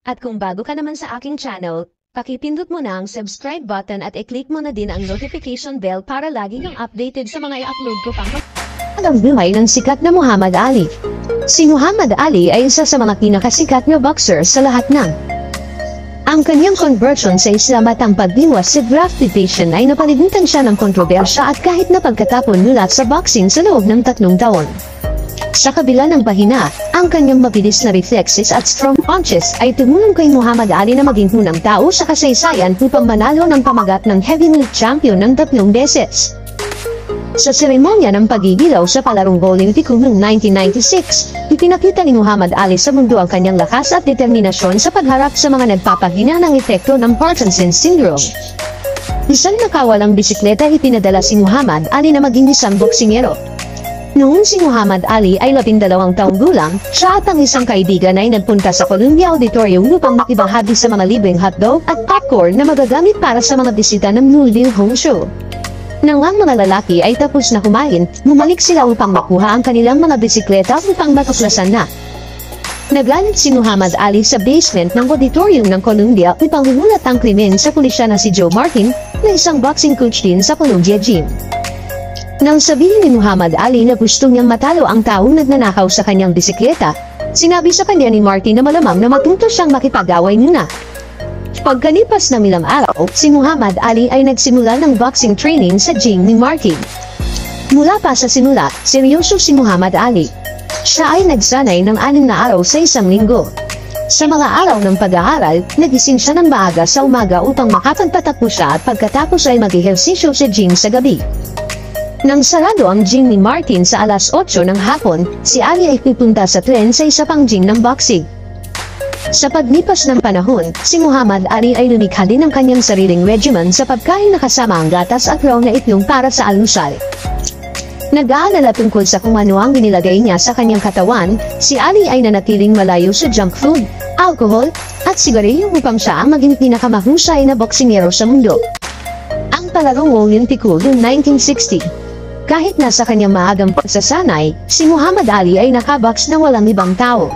At kung bago ka naman sa aking channel, pakipindot mo na ang subscribe button at i-click mo na din ang notification bell para lagi kang updated sa mga i-upload ko pang ang buhay ng sikat na Muhammad Ali. Si Muhammad Ali ay isa sa mga pinakasikat na boxer sa lahat ng. Ang kanyang conversion sa Islam at ang pagdiwas sa gratification ay napalibutan siya ng kontrobersya at kahit na pagkatapon mula sa boxing sa loob ng 3 taon. Sa kabila ng pahina, ang kanyang mabilis na reflexes at strong punches ay tumulong kay Muhammad Ali na maging unang tao sa kasaysayan upang manalo ng pamagat ng heavyweight champion ng 3 beses. Sa seremonya ng paggigilaw sa palarong Olimpiko noong 1996, ipinakita ni Muhammad Ali sa mundo ang kanyang lakas at determinasyon sa pagharap sa mga nagpapahina ng epekto ng Parkinson's syndrome. Isang nakawalang bisikleta ipinadala si Muhammad Ali na maging isang boksingero. Noong si Muhammad Ali ay 12 taong gulang, siya at ang isang kaibigan ay nagpunta sa Columbia Auditorium upang makibahagi sa mga libreng hotdog at popcorn na magagamit para sa mga bisita ng Louisville Home Show. Nang ang mga lalaki ay tapos na kumain, bumalik sila upang makuha ang kanilang mga bisikleta upang matuklasan na. Naglalit si Muhammad Ali sa basement ng auditorium ng Columbia upang humulat ang krimen sa pulisya na si Joe Martin, na isang boxing coach din sa Columbia Gym. Nang sabihin ni Muhammad Ali na gusto niyang matalo ang taong nagnanakaw sa kanyang bisikleta, sinabi sa kanya ni Martin na malamang na matuto siyang makipag-away muna. Pagkalipas ng ilang araw, si Muhammad Ali ay nagsimula ng boxing training sa gym ni Martin. Mula pa sa simula, seryoso si Muhammad Ali. Siya ay nagsanay ng 6 na araw sa isang linggo. Sa mga araw ng pag-aaral, nagising siya ng maaga sa umaga upang makapagpatakbo siya at pagkatapos ay mag-ehersisyo sa gym sa gabi. Nang sarado ang gym ni Martin sa alas 8 ng hapon, si Ali ay pupunta sa tren sa isa pang gym ng boxing. Sa paglipas ng panahon, si Muhammad Ali ay lumikha din ng kanyang sariling regimen sa pagkain na kasama ang gatas at raw na itlog para sa almusal. Nag-aalala tungkol sa kung ano ang inilagay niya sa kanyang katawan, si Ali ay nanatiling malayo sa junk food, alcohol, at sigarilyo upang siya ang maging pinakamahusay na boksingero sa mundo. Ang palarong Olimpiko noong 1960. Kahit nasa kanyang maagang pagsasanay, si Muhammad Ali ay nakabox na walang ibang tao.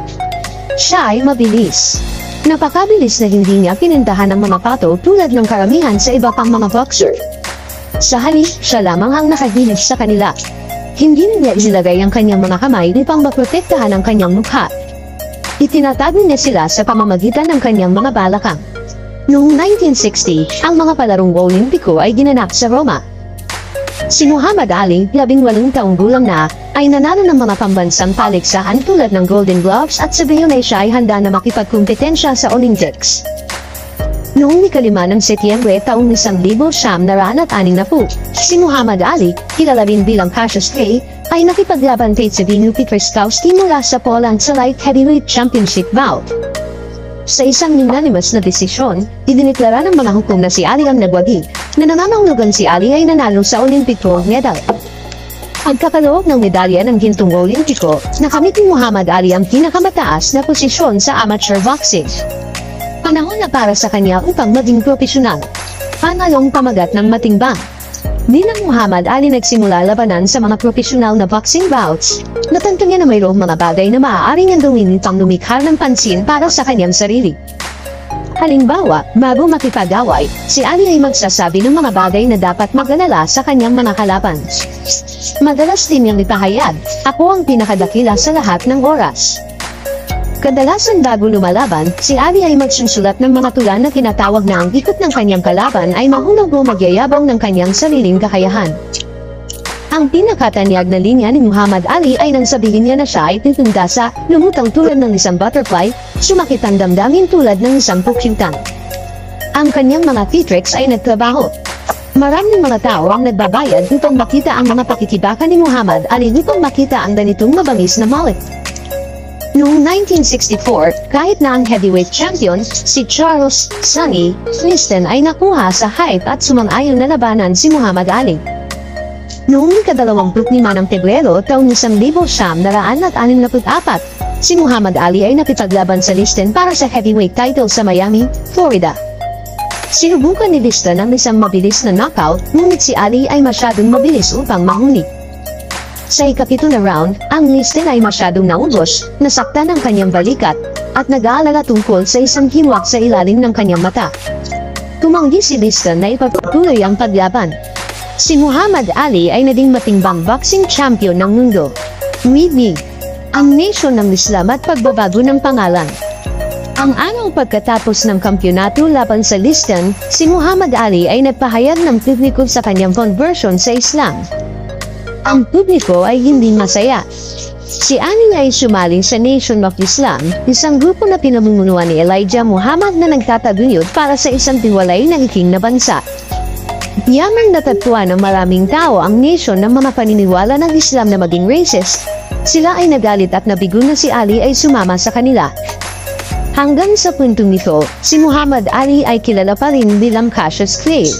Siya ay mabilis. Napakabilis na hindi niya pinintahan ng mga pato tulad ng karamihan sa iba pang mga boxer. Sa halip, siya lamang ang nakahilip sa kanila. Hindi niya ilagay ang kanyang mga kamay upang maprotektahan ang kanyang mukha. Itinatago niya sila sa pamamagitan ng kanyang mga balakang. Noong 1960, ang mga palarong Olimpiko ay ginanap sa Roma. Si Muhammad Ali, 18 taong gulang na, ay nanalo ng mga pambansang paligsahan tulad ng Golden Gloves at sabihin ay siya ay handa na makipagkumpetensya sa Olympics. Noong 5 ng Setyembre taong 1960, si Muhammad Ali, kilala rin bilang Cassius Clay, ay nakipaglaban kay Sabino Pietraszkowski mula sa Poland sa Light Heavyweight Championship bout. Sa isang unanimous na desisyon, idineklara ng mga hukom na si Ali ang nagwagi, na nangangahulugan si Ali ay nanalo sa Olympic gold medal. Pagkakaloob ng medalya ng gintong Olimpiko, nakamit ni Muhammad Ali ang pinakamataas na posisyon sa amateur boxing. Panahon na para sa kanya upang maging profesional. Pangalong pamagat ng matimbang. Bilang Muhammad Ali nagsimula labanan sa mga profesional na boxing bouts, natanto niya na mayroong mga bagay na maaari niyang gawin upang lumikha ng pansin para sa kanyang sarili. Halimbawa, bago makipag-away, si Ali ay magsasabi ng mga bagay na dapat mag-alala sa kanyang mga kalaban. Madalas din niyang ipahayag, "Ako ang pinakadakila sa lahat ng oras." Kadalasan bago lumalaban, si Ali ay magsusulat ng mga tula na tinatawag na ang ikot ng kanyang kalaban ay mahulog o magyayabang ng kanyang sariling kakayahan. Ang pinakatanyag na linya ni Muhammad Ali ay nang sabihin niya na siya ay titunda sa lumutang tulad ng isang butterfly, sumakit ang damdamin tulad ng isang pukyutang. Ang kanyang mga theatrics ay nagtrabaho. Maraming mga tao ang nagbabayad upang makita ang mga pakikibaka ni Muhammad Ali upang makita ang ganitong mabangis na mullet. Noong 1964, kahit na ang heavyweight champion, si Charles "Sonny" Liston ay nakuha sa height at sumang-ayon na labanan si Muhammad Ali. Noong 25 ng Pebrero taong 1964, si Muhammad Ali ay nakipaglaban sa Liston para sa heavyweight title sa Miami, Florida. Sinubukan ni Liston ang isang mabilis na knockout, ngunit si Ali ay masyadong mabilis upang mahuli. Sa ikapito na round, ang Liston ay masyadong naubos, nasaktan ang kanyang balikat, at nag-aalala tungkol sa isang hiwak sa ilalim ng kanyang mata. Tumanggi si Liston na ipagpatuloy ang paglaban. Si Muhammad Ali ay naging matimbang boxing champion ng mundo. Widni, ang nation ng Islam at pagbabago ng pangalan. Ang araw pagkatapos ng kampyonato laban sa Liston, si Muhammad Ali ay nagpahayag ng publiko sa kanyang conversion sa Islam. Ang publiko ay hindi masaya. Si Ali ay sumali sa Nation of Islam, isang grupo na pinamumunuan ni Elijah Muhammad na nagtataguyod para sa isang tiwalay na iking na bansa. Yamang natatwa ng maraming tao ang nation ng mga paniniwala ng Islam na maging racist. Sila ay nagalit at nabigo na si Ali ay sumama sa kanila. Hanggang sa puntong ito, si Muhammad Ali ay kilala pa rin bilang Cassius Clay.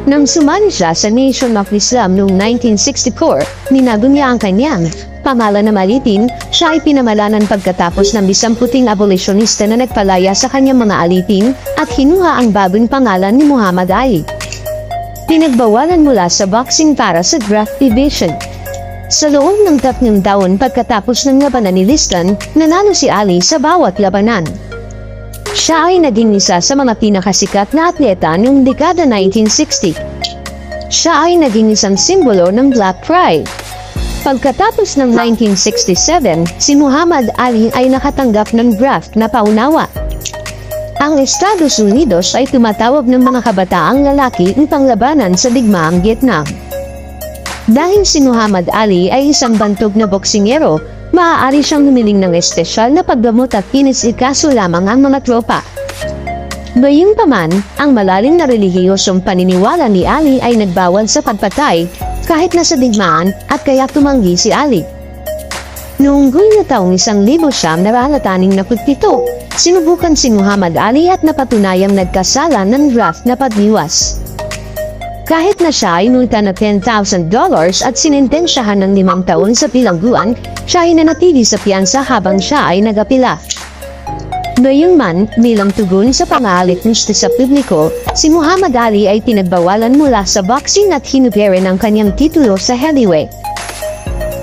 Nang sumali siya sa Nation of Islam noong 1964, ninago niya ang kanyang pangalan na malitin. Siya ay pinamalanan pagkatapos ng isang puting abolitionista na nagpalaya sa kanyang mga alitin at kinuha ang bagong pangalan ni Muhammad Ali. Pinagbawalan mula sa boxing para sa draft division. Sa loob ng 3 taon pagkatapos ng labanan ni Liston, nanalo si Ali sa bawat labanan. Siya ay naging isa sa mga pinakasikat na atleta noong dekada 1960. Siya ay naging isang simbolo ng Black Pride. Pagkatapos ng 1967, si Muhammad Ali ay nakatanggap ng draft na paunawa. Ang Estados Unidos ay tumatawag ng mga kabataang lalaki upang labanan sa digmaang Vietnam. Dahil si Muhammad Ali ay isang bantog na boksingero, maaari siyang humiling ng espesyal na paggamot at kinisikaso lamang ang mga tropa. Gayunpaman, ang malalim na relihiyosong paniniwala ni Ali ay nagbawal sa pagpatay, kahit nasa digmaan, at kaya tumanggi si Ali. Noong gulo na taong 1947, sinubukan si Muhammad Ali at napatunayang nagkasala ng draft na pagdiwas. Kahit na siya ay multa na $10,000 at sinintensyahan ng 5 taon sa bilangguan, siya ay nanatili sa piyansa habang siya ay nagapila. Gayunman, bilang tugon sa pangalit gusto sa publiko, si Muhammad Ali ay pinagbawalan mula sa boxing at hinubere ng kanyang titulo sa heavyweight.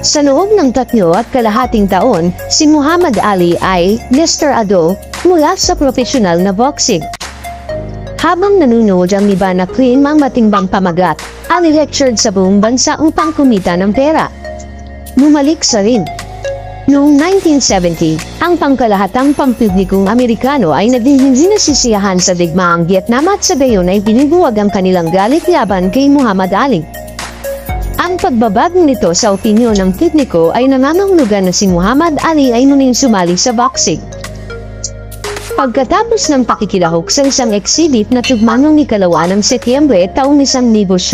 Sa loob ng 3.5 taon, si Muhammad Ali ay desterrado mula sa profesional na boxing. Habang nanunood ang iba na claim ang matimbang pamagat, Ali lectured sa buong bansa upang kumita ng pera. Bumalik sa ring. Noong 1970, ang pangkalahatang pampublikong Amerikano ay naging hindi nasisiyahan sa digmaang Vietnam at sa gayon ay binibuwag ang kanilang galit laban kay Muhammad Ali. Ang pagbabago nito sa opinyon ng publiko ay nangangahulugan na si Muhammad Ali ay muling sumali sa boxing. Pagkatapos ng pakikilahok sa isang exhibit na tugmang noong 2 ng Setyembre taong 1970,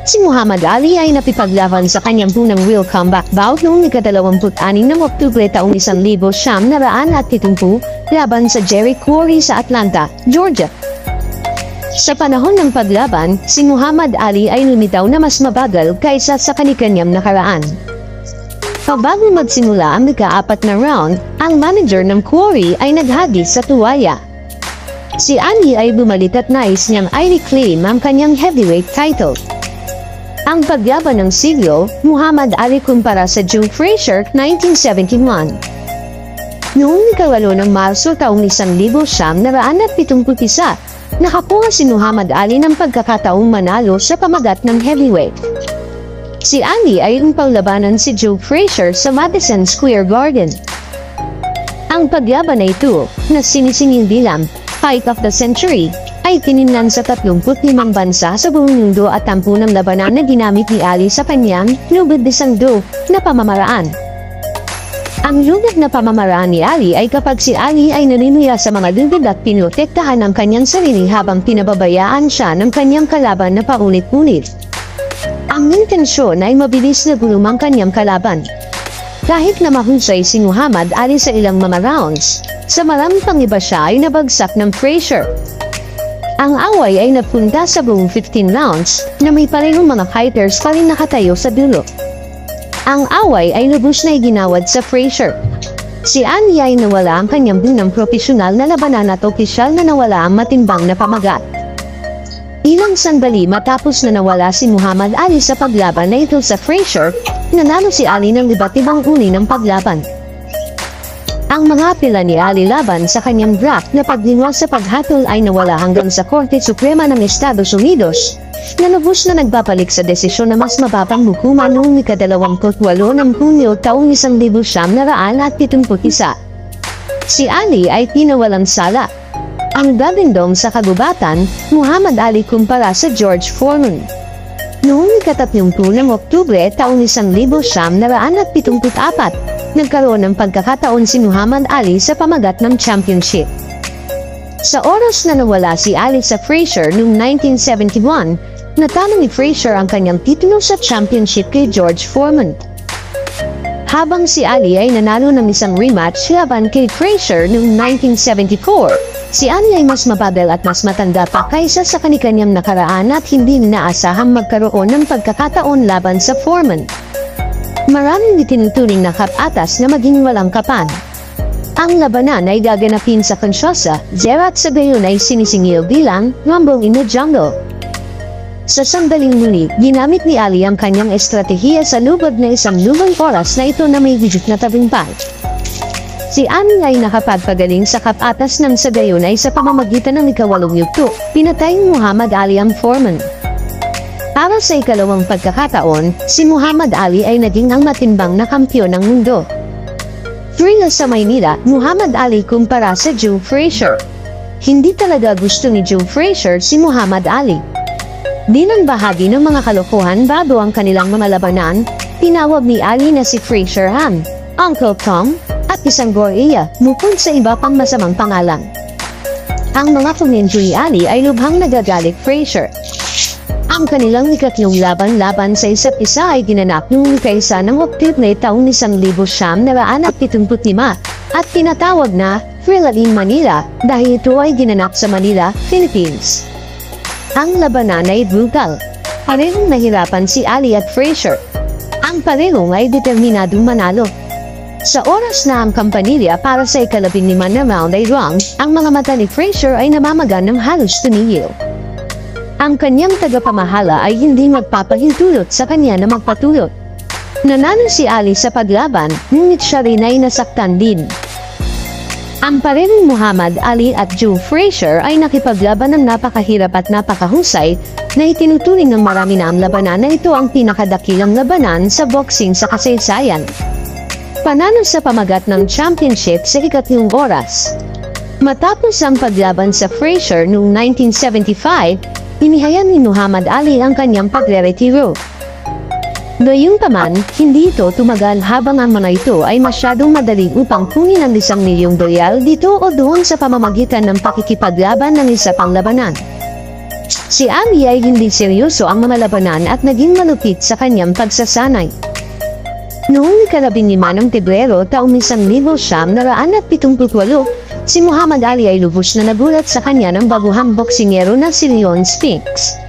si Muhammad Ali ay napipaglaban sa kanyang unang real comeback bout noong 26 ng Oktubre taong 1970 laban sa Jerry Quarry sa Atlanta, Georgia. Sa panahon ng paglaban, si Muhammad Ali ay lumitaw na mas mabagal kaysa sa kanikanyang nakaraan. Bago magsimula ang ika-4 na round, ang manager ng Quarry ay naghagis sa tuwaya. Si Ali ay bumalik at nais niyang i-reclaim ang kanyang heavyweight title. Ang paglaban ng siglo, Muhammad Ali kumpara sa Joe Frazier 1971. Noong 8 ng Marso taong 1971, nakakuha si Muhammad Ali ng pagkakataong manalo sa pamagat ng heavyweight. Si Ali ay umpawlabanan si Joe Frazier sa Madison Square Garden. Ang paglaban na ito, na sinisingil bilang Fight of the Century, ay tiningnan sa 35 bansa sa buong mundo at 10 ng labanan na ginamit ni Ali sa kanyang lubid na pamamaraan. Ang lubid na pamamaraan ni Ali ay kapag si Ali ay naniniya sa mga lubid at pinotektahan ang kanyang sarili habang pinababayaan siya ng kanyang kalaban na paulit-ulit. Ang intensyon ay mabilis na gulumang kanyang kalaban. Kahit na mahusay si Muhammad Ali sa ilang mga rounds, sa maraming pang iba siya ay nabagsak ng Frazier. Ang away ay napunta sa buong 15 rounds na may parehong mga fighters pa rin nakatayo sa dulo. Ang away ay lubos na iginawad sa Frazier. Si Ali ay nawala ang kanyang bunang profesional na labanan at opisyal na nawala ang matimbang na pamagat. Ilang sandali matapos na nawala si Muhammad Ali sa paglaban na ito sa Frazier, nanalo si Ali ng iba't ibang uri ng paglaban. Ang mga apela ni Ali laban sa kanyang draft na paglingwa sa paghatol ay nawala hanggang sa Korte Suprema ng Estados Unidos, na lubos na nagbabalik sa desisyon na mas mababang hukuman noong ika-28 ng Hunyo taong 1971. Si Ali ay pinawalang sala. Ang dadindong sa kagubatan, Muhammad Ali kumpara sa George Foreman. Noong ika-30 ng Oktubre taong 1974, nagkaroon ng pagkakataon si Muhammad Ali sa pamagat ng championship. Sa oras na nawala si Ali sa Frazier noong 1971, natalo ni Frazier ang kanyang titulo sa championship kay George Foreman. Habang si Ali ay nanalo ng isang rematch laban kay Frazier noong 1974, si Ali ay mas mabagal at mas matanda pa kaysa sa kanikanyang nakaraan at hindi inaasahang magkaroon ng pagkakataon laban sa Foreman. Maraming itinuturing na kap-atas na maging walang kapan. Ang labanan ay gaganapin sa Kinshasa, at sa gayon ay sinisingil bilang Rumble in the Jungle. Sa sandaling muli, ginamit ni Ali ang kanyang estratehiya sa lubog na 1 oras na ito na may higit na tagumpay. Si Ali ay nakapagpagaling sa kap-atas ng sa gayon ay sa pamamagitan ng ika-8 yugto, pinatay ni Muhammad Ali ang Foreman. Para sa ikalawang pagkakataon, si Muhammad Ali ay naging ang matimbang na kampiyon ng mundo. Thrilla sa Maynila, Muhammad Ali kumpara sa Joe Frazier. Hindi talaga gusto ni Joe Frazier si Muhammad Ali. Bilang bahagi ng mga kalokohan bago ang kanilang mga labanan, tinawag ni Ali na si Frazier ang Uncle Tom at isang gorilla bukod sa iba pang masamang pangalan. Ang mga komento ni Ali ay lubhang nagagalit Frazier. Ang kanilang ikatlong laban sa isa't isa ay ginanap noong ika-1 ng Oktubre taong 1975 at tinatawag na Thrilla in Manila dahil ito ay ginanap sa Manila, Philippines. Ang labanan ay brutal. Parehong nahirapan si Ali at Frazier. Ang parehong ay determinadong manalo. Sa oras na ang kampanilya para sa ika-15 na round ay rung, ang mga mata ni Frazier ay namamaga ng halos tumigil. Ang kanyang tagapamahala ay hindi magpapahintulot sa kanya na magpatulot. Nanalo si Ali sa paglaban, ngunit siya rin ay nasaktan din. Ang parehong Muhammad Ali at Joe Frazier ay nakipaglaban ng napakahirap at napakahusay na itinuturing ng marami na ang labanan na ito ang pinakadakilang labanan sa boxing sa kasaysayan. Panalo sa pamagat ng championship sa ika-3 oras. Matapos ang paglaban sa Frazier noong 1975, inihayag ni Muhammad Ali ang kanyang pagre-retiro. Gayunpaman, hindi ito tumagal habang ang mga ito ay masyadong madali upang kunin ang $1 milyong dito o doon sa pamamagitan ng pakikipaglaban ng isa pang labanan. Si Ali ay hindi seryoso ang mga labanan at naging malupit sa kanyang pagsasanay. Noong ika-15 ng Pebrero taong 1978, si Muhammad Ali ay lubos na nagulat sa kanya ng baguhang boksingero na si Leon Spinks.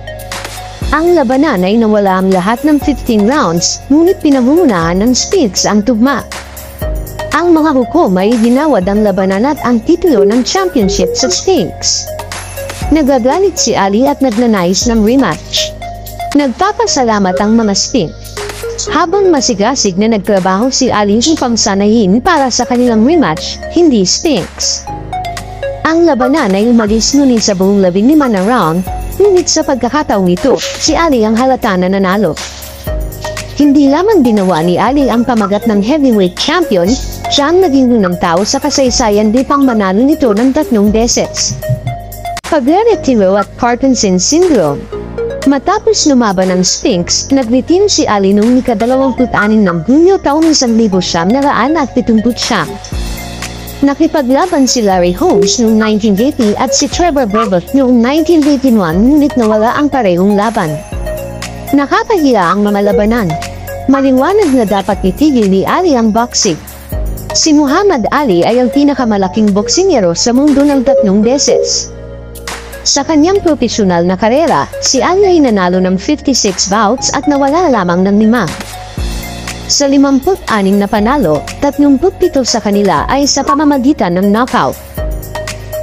Ang labanan ay nawala ang lahat ng 15 rounds, ngunit pinamumunahan ng Spinks ang tugma. Ang mga hukom ay ginawad ang labanan at ang titulo ng championship sa Spinks. Nagagalit si Ali at nagnanais ng rematch. Nagpapasalamat ang mga Spinks. Habang masigasig na nagtrabaho si Ali upang sanayin para sa kanilang rematch, hindi Spinks. Ang labanan ay umalis ngunit sa buong 15 na round, ngunit sa pagkakataong ito, si Ali ang halata na nanalo. Hindi lamang ginawa ni Ali ang pamagat ng heavyweight champion, siya ang naging unang tao sa kasaysayan di pang manalo nito ng 3 beses. Pagre-retiro at Parkinson's syndrome. Matapos lumaban ng Spinks, nagretiro si Ali noong ika-26 ng Hunyo taong 1979. Nakipaglaban si Larry Holmes noong 1980 at si Trevor Berbick noong 1981 ngunit nawala ang parehong laban. Nakakahiya ang mga labanan. Maliwanag na dapat itigil ni Ali ang boxing. Si Muhammad Ali ay ang pinakamalaking boksingero sa mundo ng 3 beses. Sa kanyang profesional na karera, si Ali ay nanalo ng 56 bouts at nawala lamang ng 5. Sa 56 na panalo, 37 sa kanila ay sa pamamagitan ng knockout.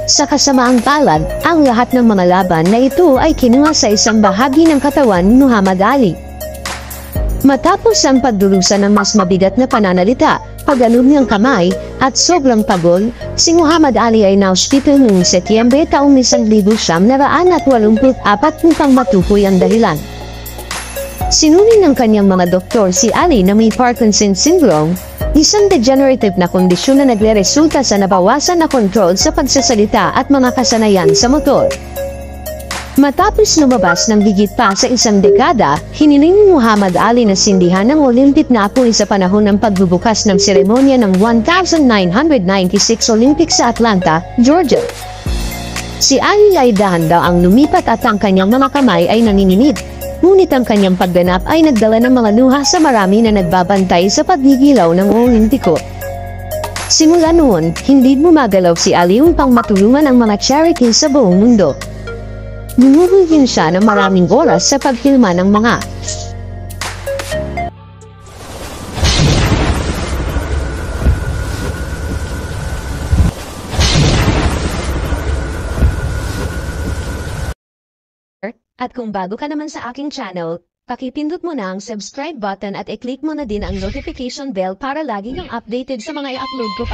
Sa kasamaang palad, ang lahat ng mga laban na ito ay kinuha sa isang bahagi ng katawan ni Muhammad Ali. Matapos ang pagdurusa ng mas mabigat na pananalita, pag-alog ng kamay, at sobrang pagod, si Muhammad Ali ay na-ospital noong Setyembre taong 1984 upang matukoy ang dahilan. Sinuri ng kanyang mga doktor si Ali na may Parkinson syndrome, isang degenerative na kondisyon na nagre-resulta sa nabawasan na kontrol sa pagsasalita at mga kasanayan sa motor. Matapos lumabas ng higit pa sa isang dekada, hiniling ni Muhammad Ali na sindihan ng Olympic na apoy sa panahon ng pagbubukas ng seremonya ng 1996 Olympics sa Atlanta, Georgia. Si Ali ay dahan-daang lumipat at ang kanyang mga kamay ay nanginginig. Ngunit ang kanyang pagganap ay nagdala ng mga luha sa marami na nagbabantay sa paggigilaw ng Olimpiko. Simula noon, hindi bumagalaw si Ali upang matulungan ang mga charity sa buong mundo. Nunguhulin siya ng maraming oras sa paghilma ng mga At kung bago ka naman sa aking channel, pakipindot mo na ang subscribe button at i-click mo na din ang notification bell para lagi kang updated sa mga i-upload ko pa.